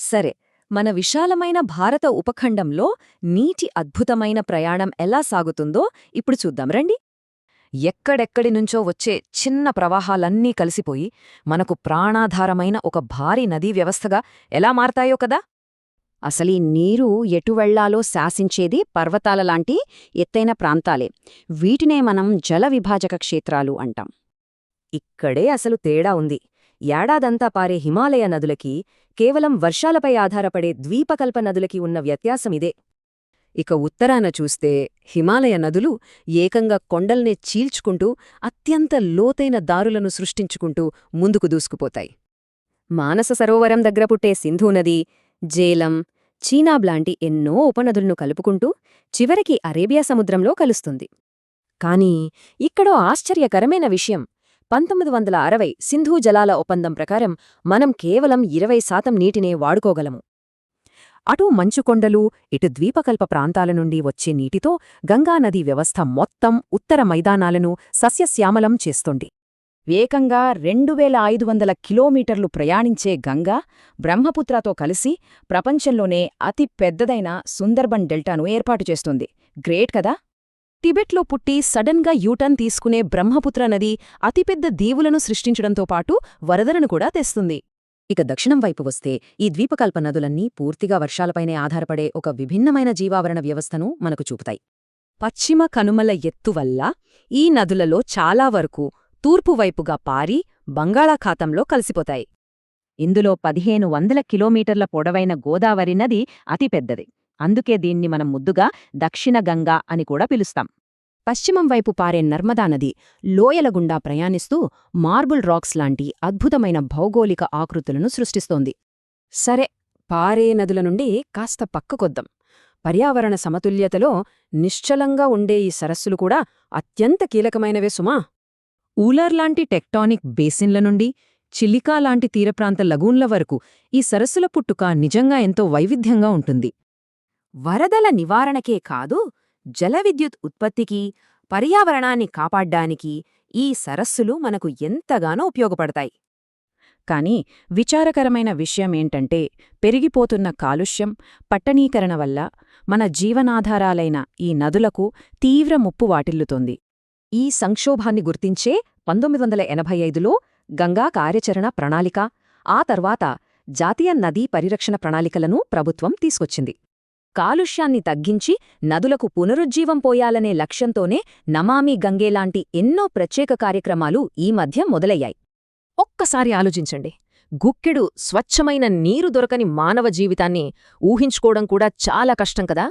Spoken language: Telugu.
సరే, మన విశాలమైన భారత ఉపఖండంలో నీటి అద్భుతమైన ప్రయాణం ఎలా సాగుతుందో ఇప్పుడు చూద్దాం రండి. ఎక్కడెక్కడి నుంచో వచ్చే చిన్న ప్రవాహాలన్నీ కలిసిపోయి మనకు ప్రాణాధారమైన ఒక భారీ నదీ వ్యవస్థగా ఎలా మారతాయో కదా. అసలీ నీరు ఎటు వెళ్లాలో శాసించేది పర్వతాలలాంటి ఎత్తైన ప్రాంతాలే. వీటినే మనం జల విభాజక క్షేత్రాలు అంటాం. ఇక్కడే అసలు తేడా ఉంది. ఏడాదంతా పారే హిమాలయ నదులకి, కేవలం వర్షాలపై ఆధారపడే ద్వీపకల్ప నదులకి ఉన్న వ్యత్యాసమిదే. ఇక ఉత్తరాన చూస్తే హిమాలయ నదులు ఏకంగా కొండల్నే చీల్చుకుంటూ అత్యంత లోతైన దారులను సృష్టించుకుంటూ ముందుకు దూసుకుపోతాయి. మానస సరోవరం దగ్గర పుట్టే సింధూనది, జేలం, చీనాబ్లాంటి ఎన్నో ఉపనదులను కలుపుకుంటూ చివరికి అరేబియా సముద్రంలో కలుస్తుంది. కానీ ఇక్కడో ఆశ్చర్యకరమైన విషయం. 1960 సింధూ జలాల ఒప్పందం ప్రకారం మనం కేవలం 20% నీటినే వాడుకోగలము. అటు మంచుకొండలు, ఇటు ద్వీపకల్ప ప్రాంతాల నుండి వచ్చే నీటితో గంగానదీ వ్యవస్థ మొత్తం ఉత్తర మైదానాలను సస్యశ్యామలం చేస్తుంది. ఏకంగా 2500 కిలోమీటర్లు ప్రయాణించే గంగా బ్రహ్మపుత్రతో కలిసి ప్రపంచంలోనే అతి పెద్దదైన సుందర్బన్ డెల్టాను ఏర్పాటు చేస్తుంది. గ్రేట్ కదా. టిబెట్లో పుట్టి సడన్గా యూటర్న్ తీసుకునే బ్రహ్మపుత్ర నది అతిపెద్ద దీవులను సృష్టించడంతో పాటు వరదలను కూడా తెస్తుంది. ఇక దక్షిణం వైపు వస్తే ఈ ద్వీపకల్ప నదులన్నీ పూర్తిగా వర్షాలపైనే ఆధారపడే ఒక విభిన్నమైన జీవావరణ వ్యవస్థను మనకు చూపుతాయి. పశ్చిమ కనుమల ఎత్తు వల్ల ఈ నదులలో చాలా వరకు తూర్పువైపుగా పారి బంగాళాఖాతంలో కలిసిపోతాయి. ఇందులో 1500 కిలోమీటర్ల పొడవైన గోదావరి నది అతిపెద్దది. అందుకే దీన్ని మనం ముద్దుగా దక్షిణ గంగా అని కూడా పిలుస్తాం. పశ్చిమం వైపు పారే నర్మదా నది లోయల గుండా ప్రయాణిస్తూ మార్బుల్ రాక్స్ లాంటి అద్భుతమైన భౌగోళిక ఆకృతులను సృష్టిస్తోంది. సరే, పారే నదుల నుండి కాస్త పక్కకొద్దాం. పర్యావరణ సమతుల్యతలో నిశ్చలంగా ఉండే ఈ సరస్సులు కూడా అత్యంత కీలకమైనవే సుమా. ఊలర్లాంటి టెక్టానిక్ బేసిన్ల నుండి చిలికా లాంటి తీరప్రాంత లగూన్ల వరకు ఈ సరస్సుల పుట్టుక నిజంగా ఎంతో వైవిధ్యంగా ఉంటుంది. వరదల నివారణకే కాదు, జల విద్యుత్ ఉత్పత్తికి, పర్యావరణాన్ని కాపాడ్డానికి ఈ సరస్సులు మనకు ఎంతగానో ఉపయోగపడతాయి. కాని విచారకరమైన విషయమేంటంటే, పెరిగిపోతున్న కాలుష్యం, పట్టణీకరణ వల్ల మన జీవనాధారాలైన ఈ నదులకు తీవ్ర ముప్పు వాటిల్లుతోంది. ఈ సంక్షోభాన్ని గుర్తించే 1985లో గంగా కార్యాచరణ ప్రణాళిక, ఆ తర్వాత జాతీయ నదీ పరిరక్షణ ప్రణాళికలను ప్రభుత్వం తీసుకొచ్చింది. కాలుష్యాన్ని తగ్గించి నదులకు పునరుజ్జీవం పోయాలనే లక్ష్యంతోనే నమామి గంగేలాంటి ఎన్నో ప్రత్యేక కార్యక్రమాలు ఈ మధ్య మొదలయ్యాయి. ఒక్కసారి ఆలోచించండి. గుక్కెడు స్వచ్ఛమైన నీరు దొరకని మానవ జీవితాన్ని ఊహించుకోవడం కూడా చాలా కష్టం కదా.